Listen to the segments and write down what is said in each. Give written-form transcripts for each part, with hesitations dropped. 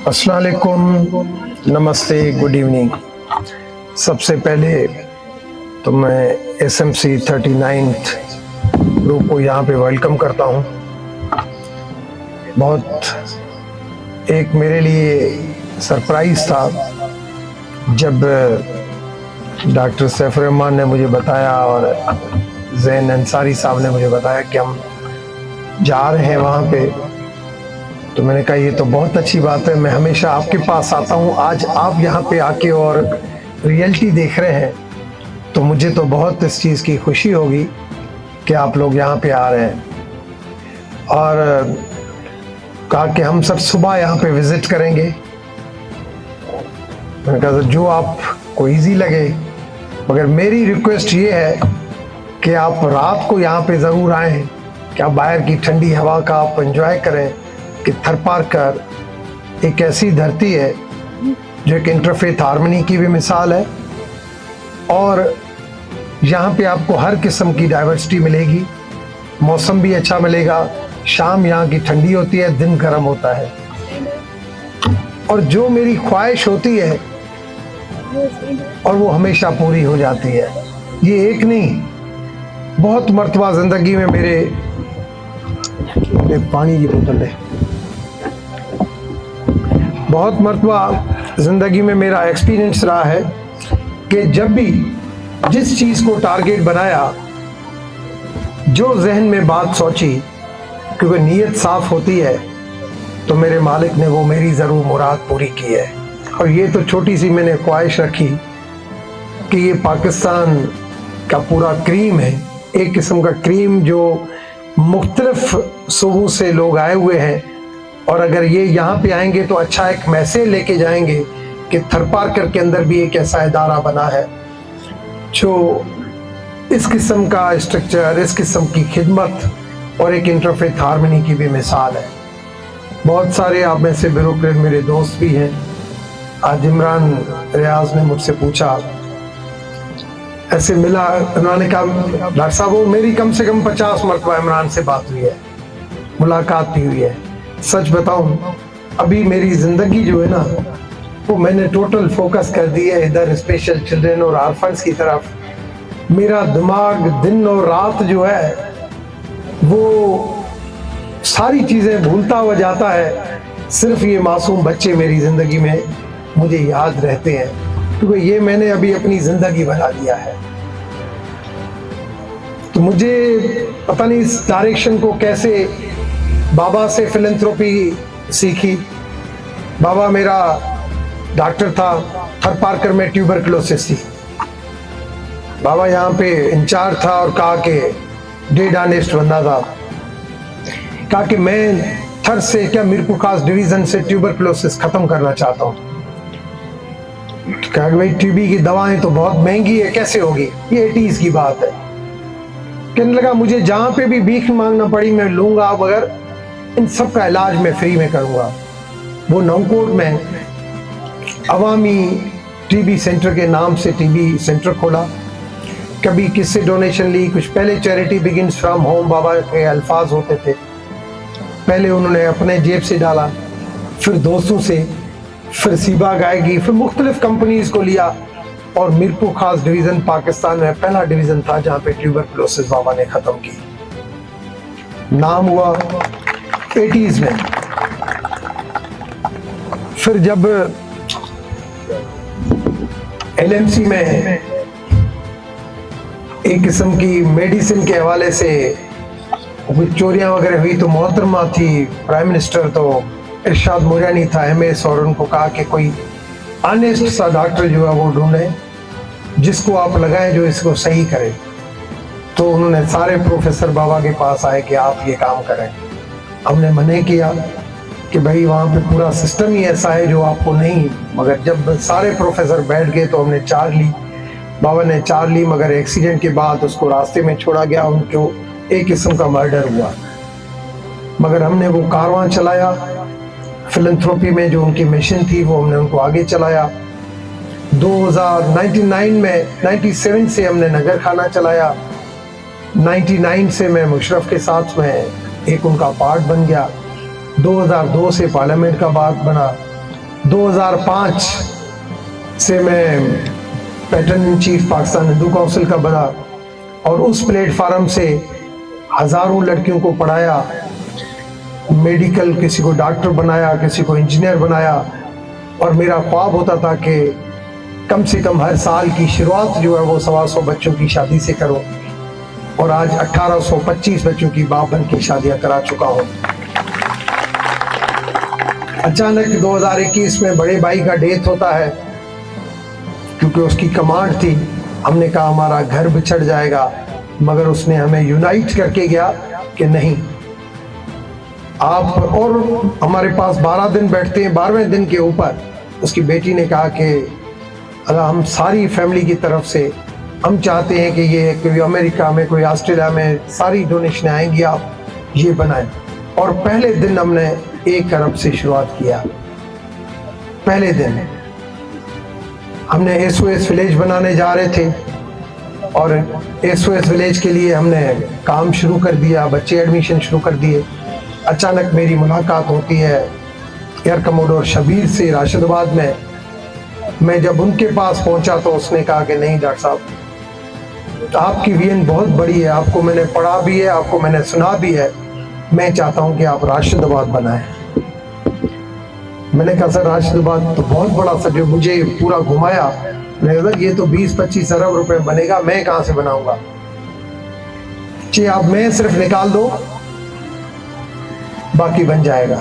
अस्सलाम वालेकुम, नमस्ते, गुड इवनिंग। सबसे पहले तो मैं SMC 39th ग्रुप को यहाँ पे वेलकम करता हूँ। बहुत एक मेरे लिए सरप्राइज़ था जब डॉक्टर सैफ रहमान ने मुझे बताया और ज़ैन अंसारी साहब ने मुझे बताया कि हम जा रहे हैं वहाँ पे। तो मैंने कहा ये तो बहुत अच्छी बात है, मैं हमेशा आपके पास आता हूँ, आज आप यहाँ पे आके और रियलिटी देख रहे हैं तो मुझे तो बहुत इस चीज़ की खुशी होगी कि आप लोग यहाँ पे आ रहे हैं। और कहा कि हम सब सुबह यहाँ पे विज़िट करेंगे। मैंने कहा जो आपको ईजी लगे, मगर मेरी रिक्वेस्ट ये है कि आप रात को यहाँ पे ज़रूर आएँ, कि आप बाहर की ठंडी हवा का आप एंजॉय करें कि थरपारकर एक ऐसी धरती है जो एक इंटरफेथ हार्मनी की भी मिसाल है और यहाँ पे आपको हर किस्म की डाइवर्सिटी मिलेगी, मौसम भी अच्छा मिलेगा, शाम यहाँ की ठंडी होती है, दिन गर्म होता है। और जो मेरी ख्वाहिश होती है और वो हमेशा पूरी हो जाती है। ये एक नहीं, बहुत मर्तबा ज़िंदगी में मेरे पानी की बोतल है, बहुत मर्तबा ज़िंदगी में मेरा एक्सपीरियंस रहा है कि जब भी जिस चीज़ को टारगेट बनाया, जो जहन में बात सोची, क्योंकि नीयत साफ़ होती है तो मेरे मालिक ने वो मेरी ज़रूर मुराद पूरी की है। और ये तो छोटी सी मैंने ख्वाहिश रखी कि ये पाकिस्तान का पूरा क्रीम है, एक किस्म का क्रीम जो मुख्तलिफ सूबों से लोग आए हुए हैं, और अगर ये यहाँ पे आएंगे तो अच्छा एक मैसेज लेके जाएंगे कि थरपारकर के अंदर भी एक ऐसा इदारा बना है जो इस किस्म का स्ट्रक्चर, इस किस्म की खिदमत और एक इंटरफेथ हार्मनी की भी मिसाल है। बहुत सारे आप में से ब्यूरोक्रेट मेरे दोस्त भी हैं। आज इमरान रियाज ने मुझसे पूछा, ऐसे मिला, उन्होंने कहा डॉक्टर साहब वो मेरी कम से कम 50 मरतबा इमरान से बात हुई है, मुलाकात भी हुई है। सच बताऊं, अभी मेरी ज़िंदगी जो है ना वो मैंने टोटल फोकस कर दी है इधर स्पेशल चिल्ड्रन और आर्फन्स की तरफ। मेरा दिमाग दिन और रात जो है वो सारी चीज़ें भूलता हुआ जाता है, सिर्फ ये मासूम बच्चे मेरी ज़िंदगी में मुझे याद रहते हैं, क्योंकि ये मैंने अभी अपनी ज़िंदगी बना लिया है। तो मुझे पता नहीं इस डायरेक्शन को कैसे, बाबा से फिलैंथ्रोपी सीखी। बाबा मेरा डॉक्टर था, थरपारकर में ट्यूबरकुलोसिस थी, बाबा यहाँ पे इंचार्ज था और कहा कि डेड ऑनेस्ट बंदा था, कहा कि मैं थर से क्या मीरपुर खास डिवीज़न से ट्यूबरकुलोसिस ख़त्म करना चाहता हूँ। कहा कि भाई टीबी की दवाएं तो बहुत महंगी है, कैसे होगी, ये 80s की बात है। कहने लगा मुझे जहाँ पे भी भीख मांगना पड़ी मैं लूँगा, मगर इन सब का इलाज मैं फ्री में करूँगा। वो नौकोट में अवामी टीबी सेंटर के नाम से टीबी सेंटर खोला, कभी किससे डोनेशन ली, कुछ पहले चैरिटी बिगिंस फ्रॉम होम बाबा के अल्फाज होते थे, पहले उन्होंने अपने जेब से डाला, फिर दोस्तों से, फिर सीबा गाएगी, फिर मुख्तलिफ कंपनीज को लिया और मीरपुर खास डिवीज़न पाकिस्तान में पहला डिवीज़न था जहाँ पे ट्यूबरकुलोसिस बाबा ने ख़त्म की। नाम हुआ 80s में। फिर जब LMC में एक किस्म की मेडिसिन के हवाले से कुछ चोरियां वगैरह हुई तो मोहतरमा थी प्राइम मिनिस्टर, तो इरशाद मुरानी था MS, और उनको कहा कि कोई ऑनेस्ट सा डॉक्टर जो है वो ढूंढे जिसको आप लगाएं जो इसको सही करे। तो उन्होंने सारे प्रोफेसर बाबा के पास आए कि आप ये काम करें। हमने मना किया कि भाई वहाँ पे पूरा सिस्टम ही ऐसा है जो आपको नहीं, मगर जब सारे प्रोफेसर बैठ गए तो हमने चार्ज ली, बाबा ने चार्ज ली, मगर एक्सीडेंट के बाद उसको रास्ते में छोड़ा गया, उनको एक किस्म का मर्डर हुआ। मगर हमने वो कारवां चलाया, फिलैंथ्रोपी में जो उनकी मिशन थी वो हमने उनको आगे चलाया। 2099 में 97 से हमने नगर खाना चलाया, 99 से मैं मुशर्रफ के साथ में एक उनका पार्ट बन गया, 2002 से पार्लियामेंट का बात बना, 2005 से मैं pattern in chief Pakistan Hindu council का बना और उस प्लेटफार्म से हज़ारों लड़कियों को पढ़ाया, मेडिकल, किसी को डॉक्टर बनाया, किसी को इंजीनियर बनाया। और मेरा ख्वाब होता था कि कम से कम हर साल की शुरुआत जो है वो 125 बच्चों की शादी से करूं, और आज 1825 बच्चों की बाप बन के शादियां करा चुका हूं। अचानक 2021 में बड़े भाई का डेथ होता है, क्योंकि उसकी कमांड थी। हमने कहा हमारा घर बिछड़ जाएगा, मगर उसने हमें यूनाइट करके गया कि नहीं, आप। और हमारे पास 12 दिन बैठते हैं, 12वें दिन के ऊपर उसकी बेटी ने कहा कि अगर हम सारी फैमिली की तरफ से हम चाहते हैं कि ये कोई अमेरिका में, कोई ऑस्ट्रेलिया में सारी डोनेशन आएंगी, आप ये बनाएं। और पहले दिन हमने 1 अरब से शुरुआत किया। पहले दिन हमने SOS विलेज बनाने जा रहे थे, और SOS विलेज के लिए हमने काम शुरू कर दिया, बच्चे एडमिशन शुरू कर दिए। अचानक मेरी मुलाकात होती है एयर कमोडोर शबीर से राशिदाबाद में। मैं जब उनके पास पहुंचा तो उसने कहा कि नहीं डॉक्टर साहब, आपकी विजन बहुत बड़ी है, आपको मैंने पढ़ा भी है, आपको मैंने सुना भी है, मैं चाहता हूं कि आप राशिदाबाद बनाएं। मैंने कहा सर राशिदाबाद तो बहुत बड़ा सर, जो मुझे पूरा घुमाया। मैंने कहा ये तो 20-25 अरब रुपए बनेगा, मैं कहां से बनाऊंगा। जी आप मैं सिर्फ निकाल दो, बाकी बन जाएगा।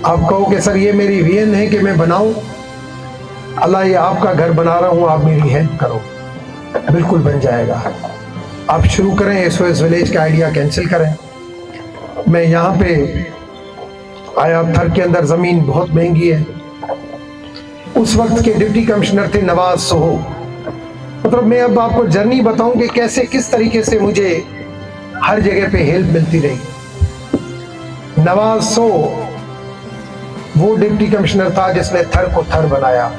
आप कहो कि सर ये मेरी विजन है कि मैं बनाऊं, अल्लाह ये आपका घर बना रहा हूं, आप मेरी हेल्प करो, बिल्कुल बन जाएगा। आप शुरू करें, SOS विलेज का आइडिया कैंसिल करें। मैं यहाँ पे आया, थर के अंदर ज़मीन बहुत महंगी है। उस वक्त के डिप्टी कमिश्नर थे नवाज सोहो। मतलब मैं अब आपको जर्नी बताऊं कि कैसे किस तरीके से मुझे हर जगह पे हेल्प मिलती रही। नवाज सोहो वो डिप्टी कमिश्नर था जिसने थर को थर बनाया।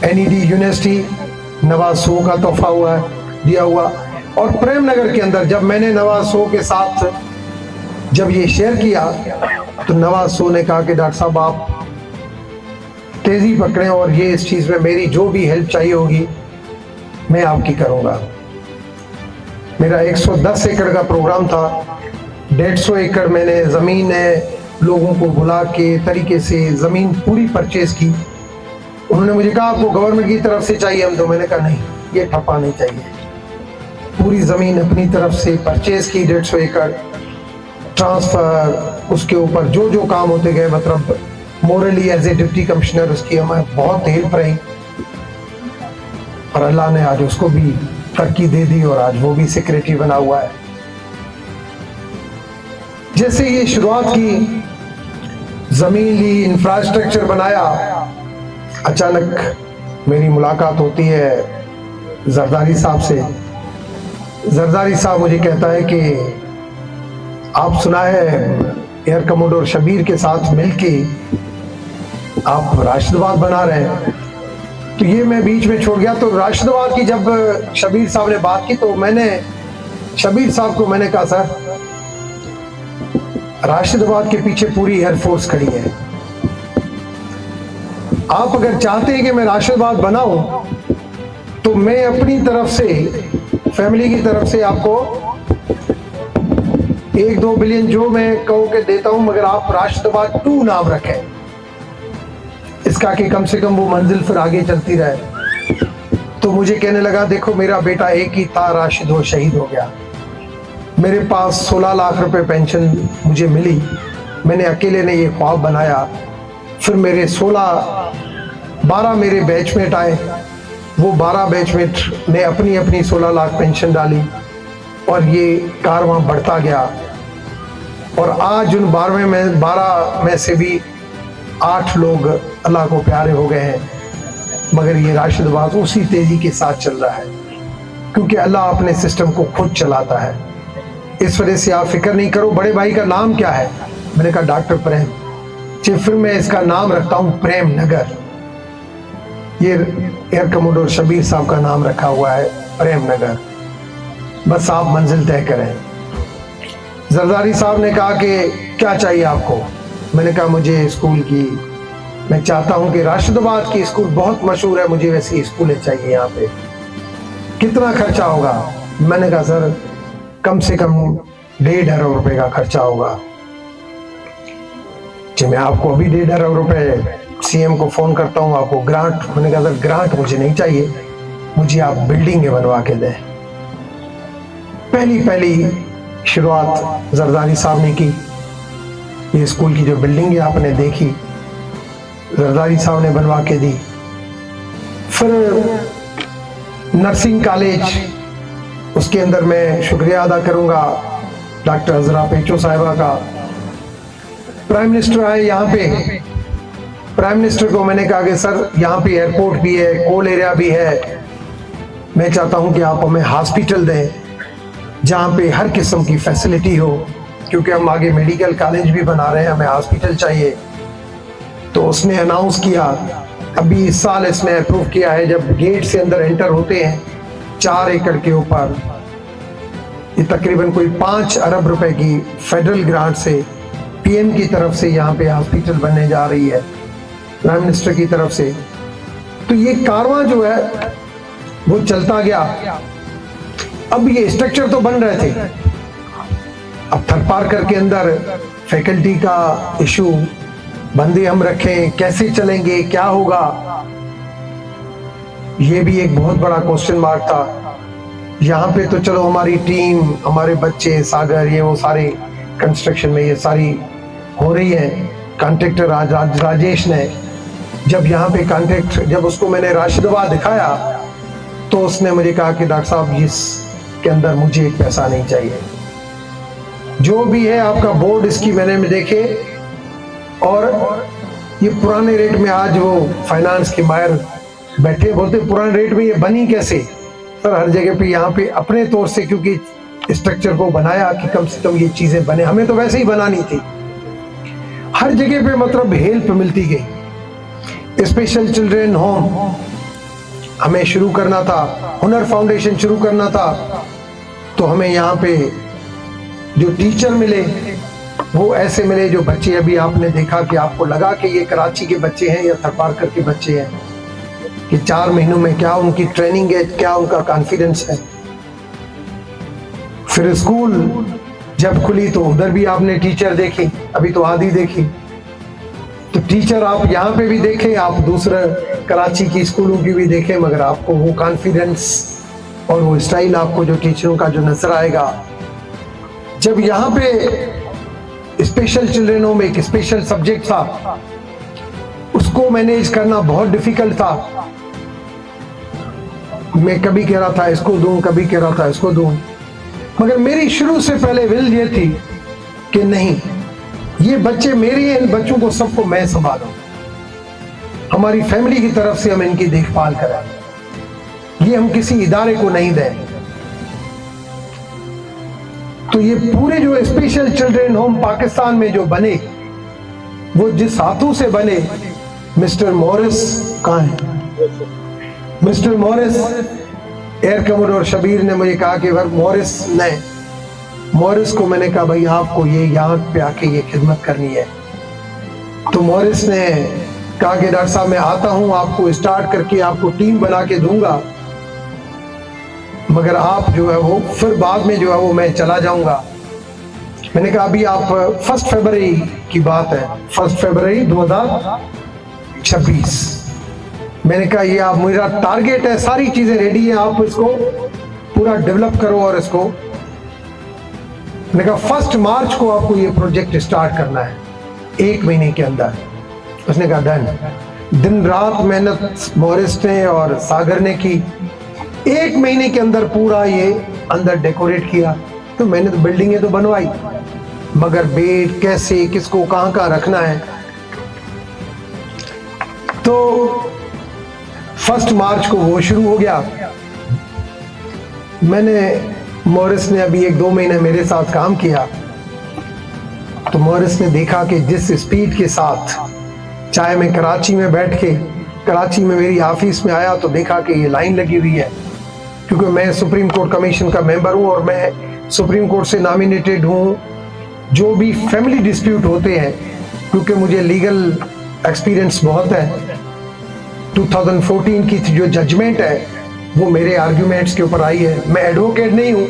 NED यूनिवर्सिटी नवाज सोहो का तोहफा हुआ है, दिया हुआ। और प्रेम नगर के अंदर जब मैंने नवाज सोहो के साथ जब ये शेयर किया, तो नवाज सोहो ने कहा कि डॉक्टर साहब आप तेजी पकड़ें, और ये इस चीज़ में मेरी जो भी हेल्प चाहिए होगी मैं आपकी करूँगा। मेरा 110 एकड़ का प्रोग्राम था। 150 एकड़ मैंने ज़मीन है, लोगों को बुला के तरीके से ज़मीन पूरी परचेज की। उन्होंने मुझे कहा आपको गवर्नमेंट की तरफ से चाहिए हम, तो मैंने कहा नहीं, ये ठप्पा नहीं चाहिए। पूरी ज़मीन अपनी तरफ से परचेज की, 150 एकड़ ट्रांसफ़र, उसके ऊपर जो जो काम होते गए। मतलब morally as a deputy commissioner उसकी हमें बहुत हेल्प रही, और अल्लाह ने आज उसको भी तरक्की दे दी, और आज वो भी सेक्रेटरी बना हुआ है। जैसे ये शुरुआत की, ज़मीन ली, इंफ्रास्ट्रक्चर बनाया, अचानक मेरी मुलाकात होती है जरदारी साहब से। जरदारी साहब मुझे कहता है कि आप सुना है एयर कमोडोर शबीर के साथ मिलके आप राशिदाबाद बना रहे हैं। तो ये मैं बीच में छोड़ गया। तो राशिदाबाद की जब शबीर साहब ने बात की, तो मैंने शबीर साहब को मैंने कहा सर राशिदाबाद के पीछे पूरी एयरफोर्स खड़ी है, आप अगर चाहते हैं कि मैं राशिदाबाद बनाऊं, तो मैं अपनी तरफ से, फैमिली की तरफ से आपको 1-2 बिलियन जो मैं कहूं के देता हूं, मगर आप राशिदाबाद 2 नाम रखें, इसका कि कम से कम वो मंजिल फिर आगे चलती रहे। तो मुझे कहने लगा देखो मेरा बेटा एक ही था, राशिद वो शहीद हो गया। मेरे पास 16 लाख रुपए पेंशन मुझे मिली। मैंने अकेले ने ये ख्वाब बनाया। फिर मेरे 12 मेरे बैचमेट आए, वो 12 बैचमेट ने अपनी अपनी 16 लाख पेंशन डाली, और ये कारवां बढ़ता गया। और आज उन 12 में से भी 8 लोग अल्लाह को प्यारे हो गए हैं, मगर ये राशिदाबाद उसी तेजी के साथ चल रहा है, क्योंकि अल्लाह अपने सिस्टम को खुद चलाता है। इस वजह से आप फिक्र नहीं करो। बड़े भाई का नाम क्या है? मैंने कहा डॉक्टर प्रेम। फिर मैं इसका नाम रखता हूँ प्रेम नगर। ये एयर कमोडोर शबीर साहब का नाम रखा हुआ है प्रेम नगर। बस आप मंजिल तय करें। जरदारी साहब ने कहा कि क्या चाहिए आपको? मैंने कहा मुझे स्कूल की, मैं चाहता हूं कि राशिदाबाद की स्कूल बहुत मशहूर है, मुझे वैसी स्कूलें चाहिए यहाँ पे, कितना खर्चा होगा? मैंने कहा सर कम से कम 1.5 अरब रुपए का खर्चा होगा। जी मैं आपको अभी 1.5 अरब रुपए सीएम को फोन करता हूँ, आपको ग्रांट। मैंने कहा सर ग्रांट मुझे नहीं चाहिए, मुझे आप बिल्डिंगें बनवा के दें। पहली शुरुआत जरदारी साहब ने की। ये स्कूल की जो बिल्डिंग आपने देखी जरदारी साहब ने बनवा के दी। फिर नर्सिंग कॉलेज, उसके अंदर मैं शुक्रिया अदा करूंगा डॉक्टर अजरा पेचो साहिबा का। प्राइम मिनिस्टर आए यहाँ पे, प्राइम मिनिस्टर को मैंने कहा कि सर यहाँ पे एयरपोर्ट भी है, कोल एरिया भी है, मैं चाहता हूँ कि आप हमें हॉस्पिटल दें जहाँ पे हर किस्म की फैसिलिटी हो, क्योंकि हम आगे मेडिकल कॉलेज भी बना रहे हैं, हमें हॉस्पिटल चाहिए। तो उसने अनाउंस किया, अभी इस साल इसने अप्रूव किया है, जब गेट से अंदर एंटर होते हैं 4 एकड़ के ऊपर ये तकरीबन कोई 5 अरब रुपए की फेडरल ग्रांट से पीएम की तरफ से यहाँ पे हॉस्पिटल बनने जा रही है, प्राइम मिनिस्टर की तरफ से। तो ये कारवां जो है वो चलता गया। अब ये स्ट्रक्चर तो बन रहे थे, अब थरपारकर के अंदर फैकल्टी का इशू, बंदे हम रखें, कैसे चलेंगे, क्या होगा, ये भी एक बहुत बड़ा क्वेश्चन मार्क था। यहाँ पे तो चलो हमारी टीम, हमारे बच्चे, सागर, ये वो सारे कंस्ट्रक्शन में ये सारी हो रही है। कॉन्ट्रैक्टर राजेश ने जब यहाँ पे कॉन्ट्रैक्ट, जब उसको मैंने राशिदाबाद दिखाया तो उसने मुझे कहा कि डॉक्टर साहब इसके अंदर मुझे एक पैसा नहीं चाहिए, जो भी है आपका बोर्ड इसकी मैंने देखे। और ये पुराने रेट में, आज वो फाइनेंस के माहिर बैठे बोलते पुराने रेट में ये बनी कैसे? सर हर जगह पे यहाँ पे अपने तौर से, क्योंकि स्ट्रक्चर को बनाया कि कम से कम ये चीजें बने, हमें तो वैसे ही बनानी थी। हर जगह पे मतलब हेल्प मिलती गई। स्पेशल चिल्ड्रन होम हमें शुरू करना था, हुनर फाउंडेशन शुरू करना था, तो हमें यहाँ पे जो टीचर मिले वो ऐसे मिले जो बच्चे, अभी आपने देखा कि आपको लगा कि ये कराची के बच्चे हैं या थरपारकर के बच्चे हैं, कि 4 महीनों में क्या उनकी ट्रेनिंग है, क्या उनका कॉन्फिडेंस है। फिर स्कूल जब खुली तो उधर भी आपने टीचर देखे, अभी तो आधी देखी। तो टीचर आप यहाँ पे भी देखें, आप दूसरे कराची की स्कूलों की भी देखें, मगर आपको वो कॉन्फिडेंस और वो स्टाइल आपको जो टीचरों का जो नजर आएगा। जब यहाँ पे स्पेशल चिल्ड्रनों में एक स्पेशल सब्जेक्ट था, उसको मैनेज करना बहुत डिफिकल्ट था। मैं कभी कह रहा था इसको दूं, कभी कह रहा था इसको दूं, मगर मेरी शुरू से पहले विल ये थी कि नहीं, ये बच्चे मेरे हैं, इन बच्चों को सबको मैं संभालूं, हमारी फैमिली की तरफ से हम इनकी देखभाल करें, ये हम किसी इदारे को नहीं दें। तो ये पूरे जो स्पेशल चिल्ड्रन होम पाकिस्तान में जो बने, वो जिस हाथों से बने, मिस्टर मॉरिस कहाँ है? Mister Morris, air commodore Shabir ने मुझे कहा कि मॉरिस को मैंने कहा भाई आपको ये यहाँ पे आके ये खिदमत करनी है। तो मॉरिस ने कहा कि डॉक्टर साहब मैं आता हूँ, आपको स्टार्ट करके आपको टीम बना के दूंगा, मगर आप जो है वो फिर बाद में जो है वो मैं चला जाऊंगा। मैंने कहा अभी आप 1 फरवरी की बात है, 1 फरवरी 2026। मैंने कहा ये आप, मेरा टारगेट है, सारी चीजें रेडी है, आप इसको पूरा डेवलप करो और इसको। मैंने कहा 1 मार्च को आपको ये प्रोजेक्ट स्टार्ट करना है, 1 महीने के अंदर। उसने कहा डन। दिन रात मेहनत मॉरिस ने और सागर ने की, 1 महीने के अंदर पूरा ये अंदर डेकोरेट किया। तो मैंने तो बिल्डिंगें तो बनवाई, मगर बेड कैसे, किसको कहाँ कहाँ रखना है। तो 1 मार्च को वो शुरू हो गया। मैंने, मॉरिस ने अभी 1-2 महीने मेरे साथ काम किया, तो मॉरिस ने देखा कि जिस स्पीड के साथ, चाहे मैं कराची में बैठ के, कराची में मेरी ऑफिस में आया तो देखा कि ये लाइन लगी हुई है, क्योंकि मैं सुप्रीम कोर्ट कमीशन का मेंबर हूँ और मैं सुप्रीम कोर्ट से नॉमिनेटेड हूँ। जो भी फैमिली डिस्प्यूट होते हैं क्योंकि मुझे लीगल एक्सपीरियंस बहुत है। 2014 की जो जजमेंट है वो मेरे आर्ग्यूमेंट्स के ऊपर आई है। मैं एडवोकेट नहीं हूँ,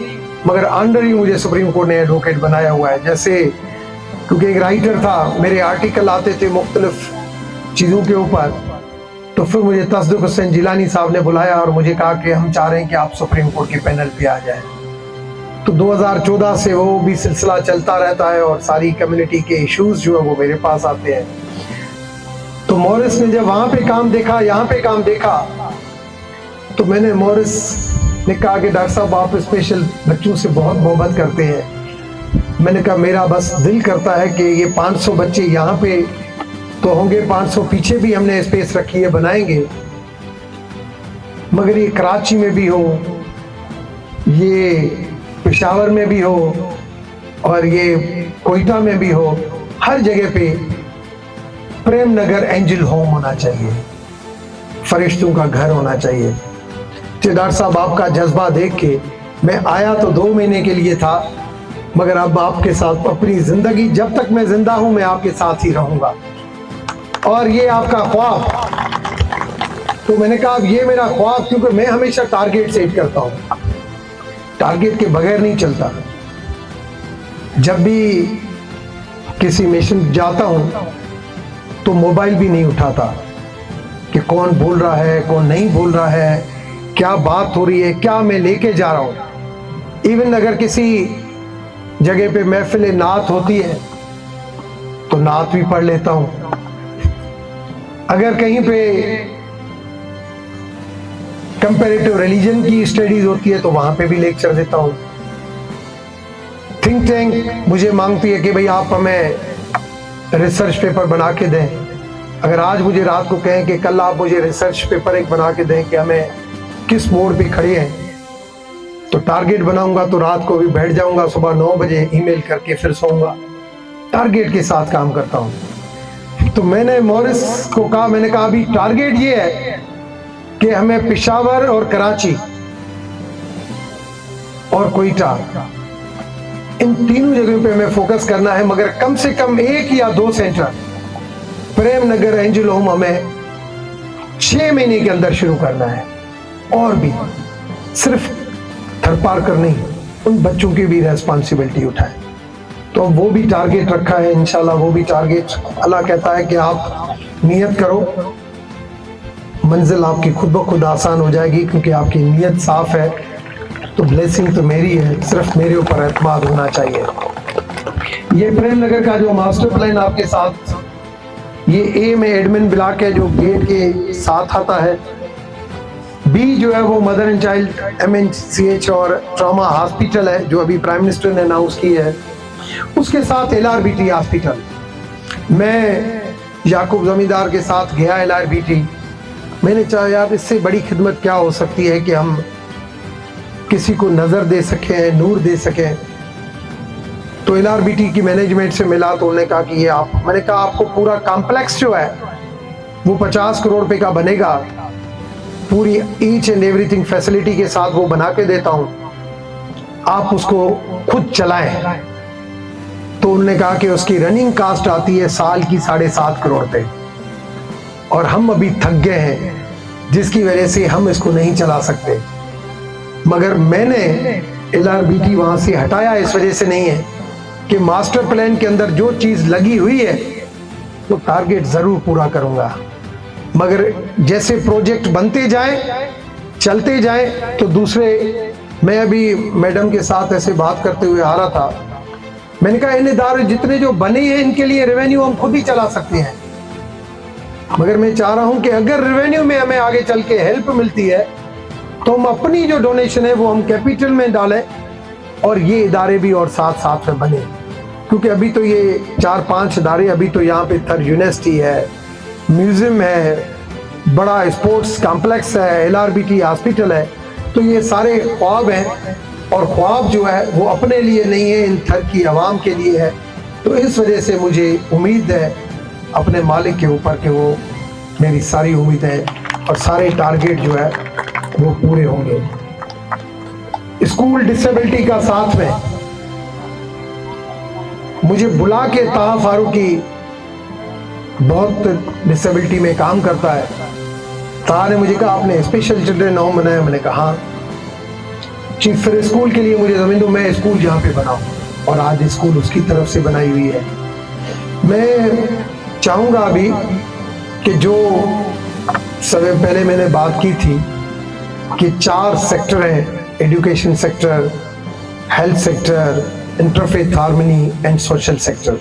मगर अंडर ही मुझे सुप्रीम कोर्ट ने एडवोकेट बनाया हुआ है। जैसे क्योंकि एक राइटर था, मेरे आर्टिकल आते थे मुख्तलिफ चीज़ों के ऊपर, तो फिर मुझे तसदुक हुसैन जिलानी साहब ने बुलाया और मुझे कहा कि हम चाह रहे हैं कि आप सुप्रीम कोर्ट के पैनल पे आ जाएं। तो 2014 से वो भी सिलसिला चलता रहता है और सारी कम्युनिटी के इश्यूज जो है वो मेरे पास आते हैं। तो मॉरिस ने जब वहाँ पे काम देखा, यहाँ पे काम देखा, तो मैंने मॉरिस ने कहा कि डॉक्टर साहब आप स्पेशल बच्चों से बहुत मोहब्बत करते हैं। मैंने कहा मेरा बस दिल करता है कि ये 500 बच्चे यहाँ पे तो होंगे, 500 पीछे भी हमने स्पेस रखी है, बनाएंगे, मगर ये कराची में भी हो, ये पेशावर में भी हो और ये कोयटा में भी हो, हर जगह पे प्रेम नगर एंजल होम होना चाहिए, फरिश्तों का घर होना चाहिए। डॉक्टर साहब आपका जज्बा देख के मैं आया तो 2 महीने के लिए था, मगर अब आपके साथ अपनी जिंदगी, जब तक मैं जिंदा हूं मैं आपके साथ ही रहूंगा। और ये आपका ख्वाब, तो मैंने कहा अब ये मेरा ख्वाब, क्योंकि मैं हमेशा टारगेट सेट करता हूं, टारगेट के बगैर नहीं चलता। जब भी किसी मिशन जाता हूं तो मोबाइल भी नहीं उठाता कि कौन बोल रहा है कौन नहीं बोल रहा है, क्या बात हो रही है, क्या मैं लेके जा रहा हूं। इवन अगर किसी जगह पे महफिल नात होती है तो नात भी पढ़ लेता हूं। अगर कहीं पे कंपैरेटिव रिलीजन की स्टडीज होती है तो वहां पे भी लेक्चर देता हूं। थिंक टैंक मुझे मांगती है कि भाई आप हमें रिसर्च पेपर बना के दें। अगर आज मुझे रात को कहें कि कल आप मुझे रिसर्च पेपर एक बना के दें कि हमें किस मोड़ पे खड़े हैं, तो टारगेट बनाऊंगा तो रात को भी बैठ जाऊंगा, सुबह 9 बजे ईमेल करके फिर सोऊंगा। टारगेट के साथ काम करता हूं। तो मैंने मॉरिस को कहा, मैंने कहा अभी टारगेट ये है कि हमें पेशावर और कराची और कोयटा, इन तीनों जगहों पे हमें फोकस करना है, मगर कम से कम 1 या 2 centre Prem Nagar angel home हमें 6 महीने के अंदर शुरू करना है। और भी सिर्फ थरपारकर नहीं, उन बच्चों की भी रेस्पॉन्सिबिलिटी उठाए। तो वो भी टारगेट रखा है, इंशाल्लाह वो भी टारगेट, अल्लाह कहता है कि आप नियत करो, मंजिल आपकी खुद ब खुद आसान हो जाएगी, क्योंकि आपकी नियत साफ है। तो ब्लेसिंग तो मेरी है, सिर्फ मेरे ऊपर एतमाद होना चाहिए। ये प्रेम नगर का जो मास्टर प्लान आपके साथ, ये ए में एडमिन ब्लॉक है जो गेट के साथ आता है, बी जो है वो मदर एंड चाइल्ड MNCH और ट्रॉमा हॉस्पिटल है जो अभी प्राइम मिनिस्टर ने अनाउंस की है, उसके साथ LRBT हॉस्पिटल। मैं याकूब जमींदार के साथ गया LRBT, मैंने चाहा यार इससे बड़ी खिदमत क्या हो सकती है कि हम किसी को नज़र दे सकें, नूर दे सकें। तो LRBT की मैनेजमेंट से मिला तो उन्होंने कहा कि ये आप, मैंने कहा आपको पूरा कॉम्प्लेक्स जो है वो 50 करोड़ रुपए का बनेगा, पूरी ईच एंड एवरीथिंग फैसिलिटी के साथ वो बना के देता हूं, आप उसको खुद चलाएं। तो उन्होंने कहा कि उसकी रनिंग कास्ट आती है साल की 7.5 करोड़ रुपए, और हम अभी थक गए हैं जिसकी वजह से हम इसको नहीं चला सकते। मगर मैंने LRBT वहां से हटाया इस वजह से नहीं है कि मास्टर प्लान के अंदर जो चीज लगी हुई है वो टारगेट जरूर पूरा करूंगा, मगर जैसे प्रोजेक्ट बनते जाएं, चलते जाएं, तो दूसरे, मैं अभी मैडम के साथ ऐसे बात करते हुए आ रहा था, मैंने कहा इन इदारे जितने जो बने हैं इनके लिए रेवेन्यू हम खुद ही चला सकते हैं, मगर मैं चाह रहा हूं कि अगर रेवेन्यू में हमें आगे चल के हेल्प मिलती है तो हम अपनी जो डोनेशन है वो हम कैपिटल में डालें और ये इदारे भी और साथ साथ में बने। क्योंकि अभी तो ये 4-5 इदारे, अभी तो यहाँ पे थर यूनिवर्सिटी है, म्यूजियम है, बड़ा स्पोर्ट्स कॉम्प्लेक्स है, LRBT हॉस्पिटल है, तो ये सारे ख्वाब हैं, और ख्वाब जो है वो अपने लिए नहीं है, इन थर की आवाम के लिए है। तो इस वजह से मुझे उम्मीद है अपने मालिक के ऊपर कि वो, मेरी सारी उम्मीद है और सारे टारगेट जो है वो पूरे होंगे। स्कूल डिसेबिलिटी का साथ में मुझे बुला के ताहा फारूकी बहुत डिसेबिलिटी में काम करता है। ताहा ने मुझे कहा आपने स्पेशल चिल्ड्रन होम बनाया। मैंने कहा हाँ। चीफ फिर स्कूल के लिए मुझे ज़मीन दो, मैं स्कूल जहाँ पे बनाऊँ, और आज स्कूल उसकी तरफ से बनाई हुई है। मैं चाहूँगा अभी कि जो समय पहले मैंने बात की थी कि 4 सेक्टर हैं, education sector, health sector, interfaith harmony and social sector,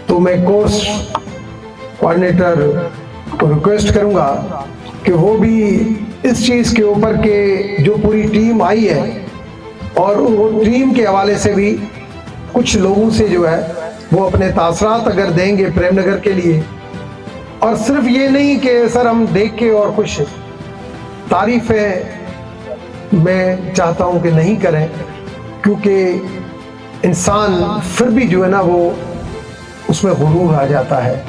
तो मैं कोर्स कोऑर्डिनेटर को रिक्वेस्ट करूंगा कि वो भी इस चीज़ के ऊपर के जो पूरी टीम आई है, और वो टीम के हवाले से भी कुछ लोगों से जो है वो अपने तासरात अगर देंगे प्रेमनगर के लिए, और सिर्फ ये नहीं कि सर हम देख के और कुछ तारीफ़ें मैं चाहता हूँ कि नहीं करें, क्योंकि इंसान फिर भी जो है ना वो उसमें गुरूर आ जाता है,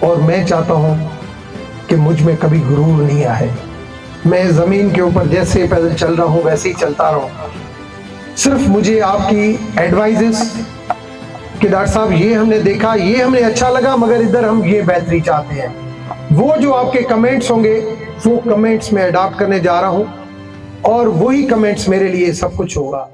और मैं चाहता हूँ कि मुझ में कभी गुरूर नहीं आए। मैं ज़मीन के ऊपर जैसे पैदल चल रहा हूँ वैसे ही चलता रहूँ। सिर्फ मुझे आपकी एडवाइजेस कि डॉक्टर साहब ये हमने देखा, ये हमने अच्छा लगा, मगर इधर हम ये बेहतरी चाहते हैं, वो जो आपके कमेंट्स होंगे वो कमेंट्स में अडॉप्ट करने जा रहा हूँ, और वही कमेंट्स मेरे लिए सब कुछ होगा।